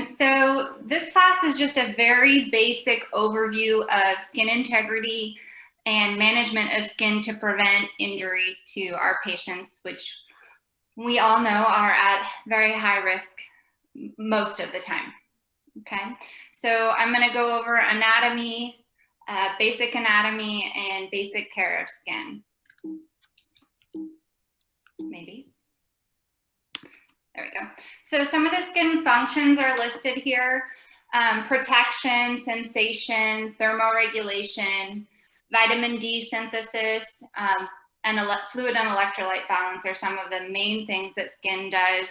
So this class is just a very basic overview of skin integrity and management of skin to prevent injury to our patients, which we all know are at very high risk most of the time. Okay, so I'm going to go over anatomy, basic anatomy, and basic care of skin. Maybe. There we go. So some of the skin functions are listed here. Protection, sensation, thermoregulation, vitamin D synthesis, and fluid and electrolyte balance are some of the main things that skin does,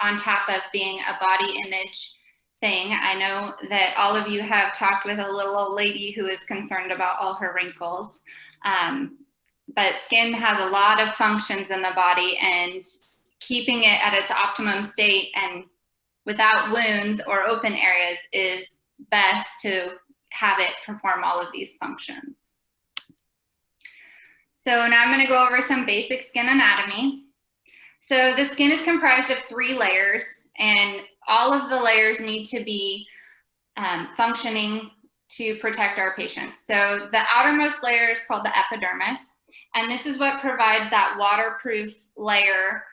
on top of being a body image thing. I know that all of you have talked with a little old lady who is concerned about all her wrinkles. But skin has a lot of functions in the body, and keeping it at its optimum state and without wounds or open areas is best to have it perform all of these functions. So now I'm going to go over some basic skin anatomy. So the skin is comprised of 3 layers, and all of the layers need to be functioning to protect our patients. So the outermost layer is called the epidermis, and this is what provides that waterproof layer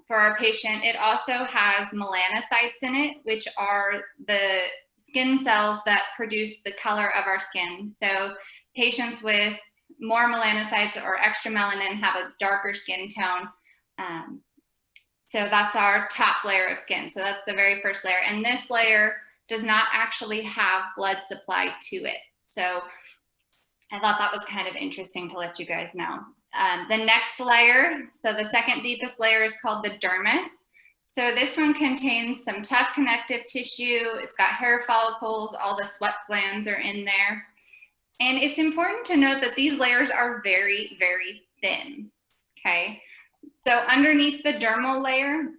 for our patient. It also has melanocytes in it, which are the skin cells that produce the color of our skin. So patients with more melanocytes or extra melanin have a darker skin tone. So that's our top layer of skin. So that's the very first layer. And this layer does not actually have blood supply to it. So I thought that was kind of interesting to let you guys know. The next layer, so the second deepest layer, is called the dermis. So this one contains some tough connective tissue. It's got hair follicles, all the sweat glands are in there. And it's important to note that these layers are very, very thin, okay? So underneath the dermal layer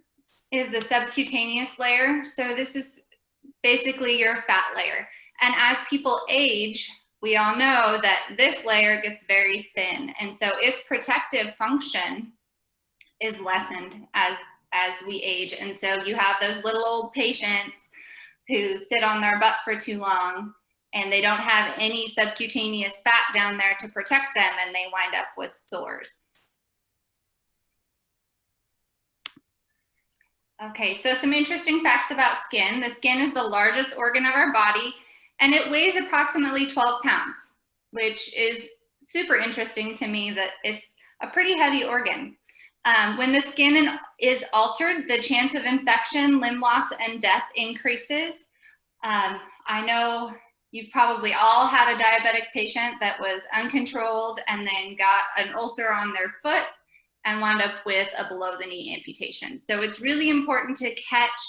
is the subcutaneous layer. So this is basically your fat layer. And as people age, we all know that this layer gets very thin. And so its protective function is lessened as we age. And so you have those little old patients who sit on their butt for too long, and they don't have any subcutaneous fat down there to protect them, and they wind up with sores. Okay, so some interesting facts about skin. The skin is the largest organ of our body, and it weighs approximately 12 pounds, which is super interesting to me that it's a pretty heavy organ. When the skin is altered, the chance of infection, limb loss, and death increases. I know you've probably all had a diabetic patient that was uncontrolled and then got an ulcer on their foot and wound up with a below-the-knee amputation. So it's really important to catch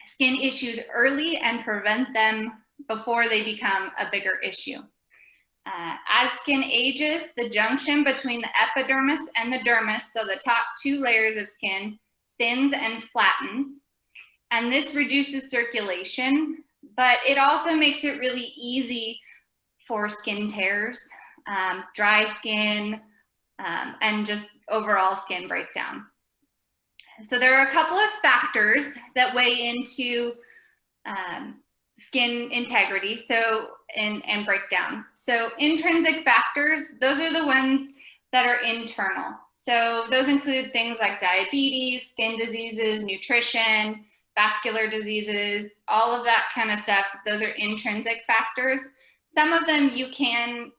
skin issues early and prevent them before they become a bigger issue. As skin ages, the junction between the epidermis and the dermis, so the top 2 layers of skin, thins and flattens. And this reduces circulation, but it also makes it really easy for skin tears, dry skin, and just overall skin breakdown. So there are a couple of factors that weigh into skin integrity and breakdown. So intrinsic factors, those are the ones that are internal. So those include things like diabetes, skin diseases, nutrition, vascular diseases, all of that kind of stuff. Those are intrinsic factors. Some of them you can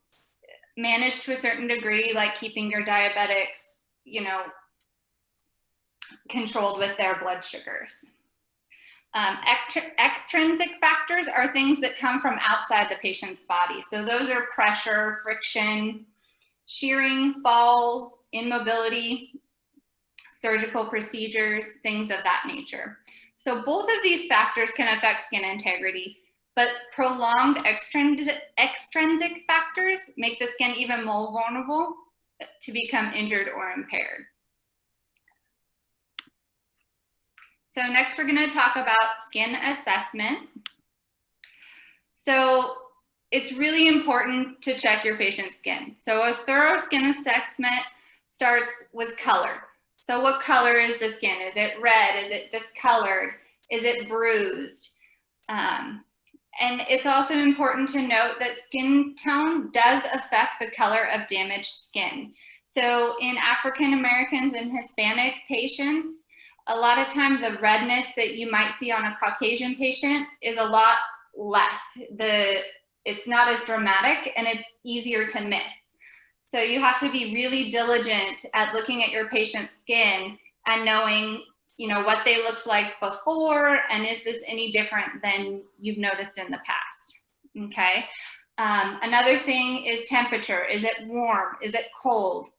manage to a certain degree, like keeping your diabetics, controlled with their blood sugars. Extrinsic factors are things that come from outside the patient's body. So those are pressure, friction, shearing, falls, immobility, surgical procedures, things of that nature. So both of these factors can affect skin integrity, but prolonged extrinsic factors make the skin even more vulnerable to become injured or impaired. So next we're going to talk about skin assessment. So it's really important to check your patient's skin. So a thorough skin assessment starts with color. So what color is the skin? Is it red? Is it discolored? Is it bruised? And it's also important to note that skin tone does affect the color of damaged skin. So in African Americans and Hispanic patients, a lot of times the redness that you might see on a Caucasian patient is a lot less. It's not as dramatic and it's easier to miss. So you have to be really diligent at looking at your patient's skin and knowing, you know, what they looked like before, and is this any different than you've noticed in the past, okay? Another thing is temperature. Is it warm? Is it cold?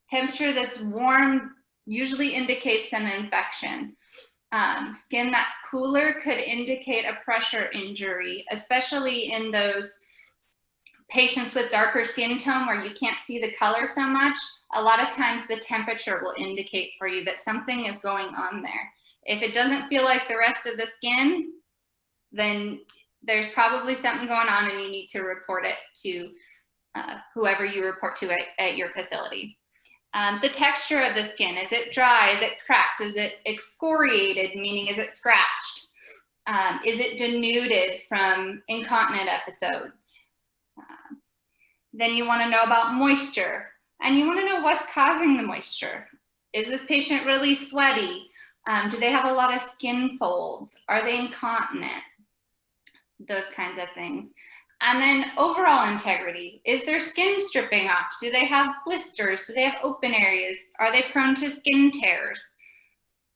Temperature that's warm usually indicates an infection. Skin that's cooler could indicate a pressure injury, especially in those patients with darker skin tone where you can't see the color so much. A lot of times the temperature will indicate for you that something is going on there. If it doesn't feel like the rest of the skin, then there's probably something going on and you need to report it to whoever you report to at your facility. The texture of the skin, is it dry? Is it cracked? Is it excoriated, meaning is it scratched? Is it denuded from incontinent episodes? Then you want to know about moisture, and you want to know what's causing the moisture. Is this patient really sweaty? Do they have a lot of skin folds? Are they incontinent? Those kinds of things. And then overall integrity. Is their skin stripping off? Do they have blisters? Do they have open areas? Are they prone to skin tears?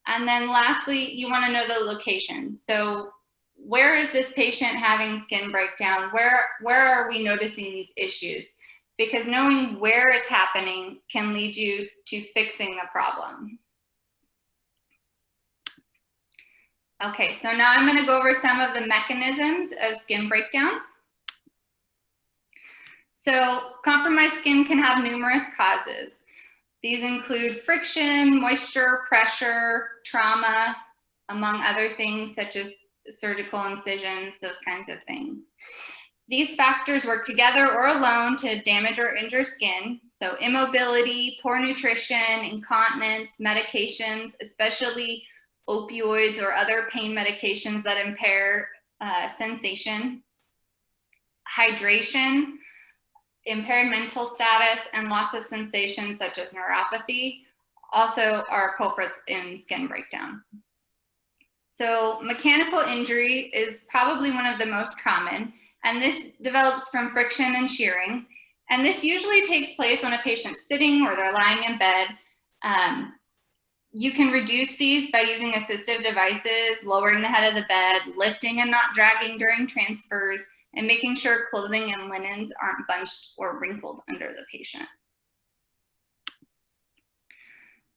And then lastly, you want to know the location. So where is this patient having skin breakdown? Where are we noticing these issues? Because knowing where it's happening can lead you to fixing the problem. Okay, so now I'm going to go over some of the mechanisms of skin breakdown. So compromised skin can have numerous causes. These include friction, moisture, pressure, trauma, among other things such as surgical incisions, those kinds of things. These factors work together or alone to damage or injure skin. So immobility, poor nutrition, incontinence, medications, especially opioids or other pain medications that impair sensation, hydration, impaired mental status, and loss of sensation such as neuropathy also are culprits in skin breakdown. So mechanical injury is probably one of the most common, and this develops from friction and shearing. And this usually takes place when a patient's sitting or they're lying in bed. You can reduce these by using assistive devices, lowering the head of the bed, lifting and not dragging during transfers, and making sure clothing and linens aren't bunched or wrinkled under the patient.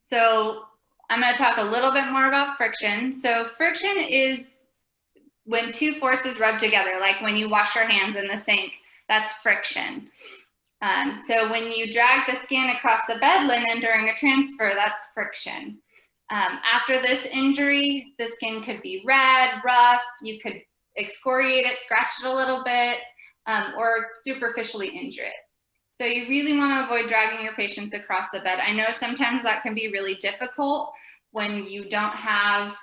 So I'm going to talk a little bit more about friction. So friction is when two forces rub together, like when you wash your hands in the sink, that's friction. So when you drag the skin across the bed linen during a transfer, that's friction. After this injury, the skin could be red, rough, you could excoriate it, scratch it a little bit, or superficially injure it. So you really want to avoid dragging your patients across the bed. I know sometimes that can be really difficult when you don't have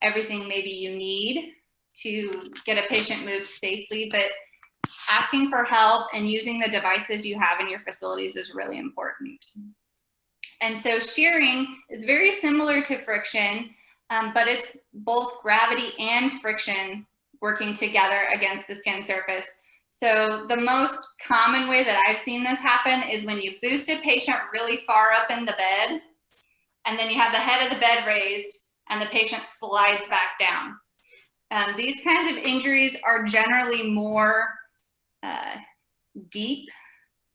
everything maybe you need to get a patient moved safely, but asking for help and using the devices you have in your facilities is really important. And so shearing is very similar to friction, but it's both gravity and friction working together against the skin surface. So the most common way that I've seen this happen is when you boost a patient really far up in the bed, and then you have the head of the bed raised and the patient slides back down. These kinds of injuries are generally more deep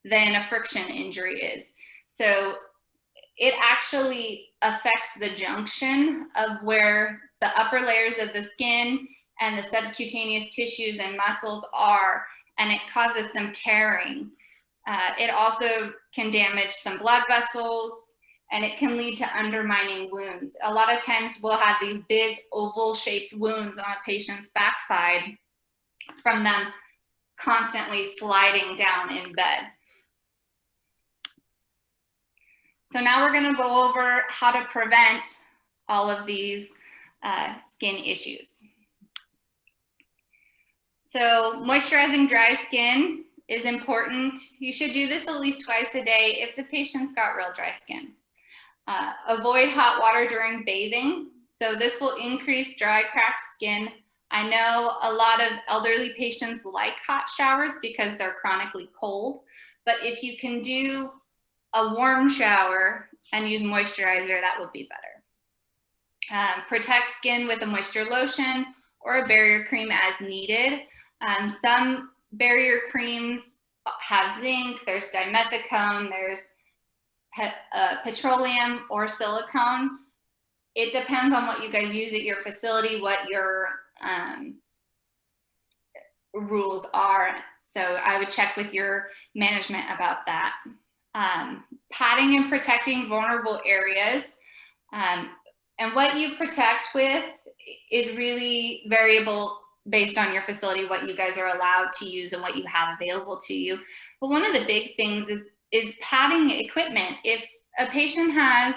than a friction injury is. So it actually affects the junction of where the upper layers of the skin and the subcutaneous tissues and muscles are, and it causes some tearing. It also can damage some blood vessels, and it can lead to undermining wounds. A lot of times we'll have these big oval-shaped wounds on a patient's backside from them constantly sliding down in bed. So now we're gonna go over how to prevent all of these skin issues. So moisturizing dry skin is important. You should do this at least twice a day if the patient's got real dry skin. Avoid hot water during bathing. So this will increase dry, cracked skin. I know a lot of elderly patients like hot showers because they're chronically cold, but if you can do a warm shower and use moisturizer, that would be better. Protect skin with a moisture lotion or a barrier cream as needed. Some barrier creams have zinc, there's dimethicone, there's petroleum or silicone. It depends on what you guys use at your facility, what your rules are. So I would check with your management about that. Padding and protecting vulnerable areas. And what you protect with is really variable based on your facility, what you guys are allowed to use and what you have available to you. But one of the big things is padding equipment. If a patient has,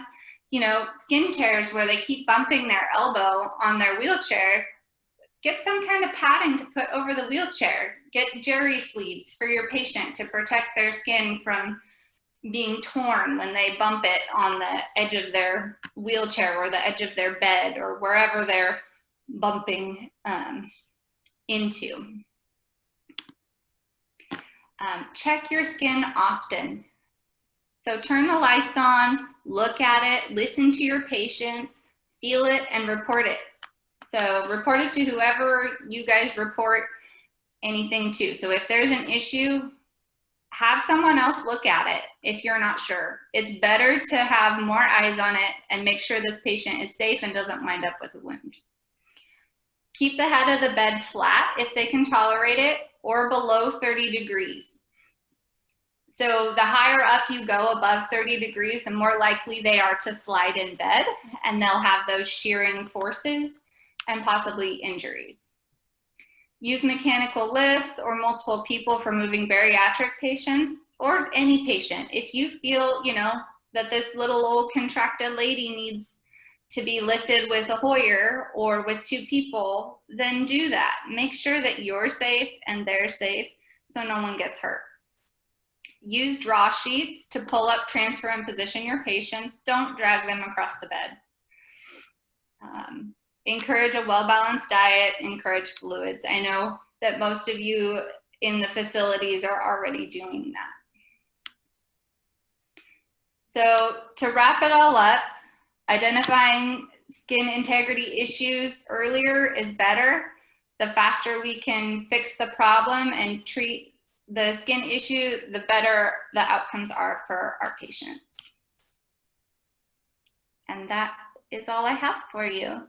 you know, skin tears where they keep bumping their elbow on their wheelchair, get some kind of padding to put over the wheelchair. Get jerry sleeves for your patient to protect their skin from being torn when they bump it on the edge of their wheelchair or the edge of their bed or wherever they're bumping into. Check your skin often. So turn the lights on, look at it, listen to your patients, feel it, and report it. So report it to whoever you guys report anything to. So if there's an issue, have someone else look at it if you're not sure. It's better to have more eyes on it and make sure this patient is safe and doesn't wind up with a wound. Keep the head of the bed flat if they can tolerate it, or below 30 degrees. So the higher up you go above 30 degrees, the more likely they are to slide in bed, and they'll have those shearing forces and possibly injuries. Use mechanical lifts or multiple people for moving bariatric patients or any patient. If you feel, you know, that this little old contracted lady needs to be lifted with a Hoyer or with 2 people, then do that. Make sure that you're safe and they're safe so no one gets hurt. Use draw sheets to pull up, transfer, and position your patients. Don't drag them across the bed. Encourage a well-balanced diet, encourage fluids. I know that most of you in the facilities are already doing that. So to wrap it all up, identifying skin integrity issues earlier is better. The faster we can fix the problem and treat the skin issue, the better the outcomes are for our patients. And that is all I have for you.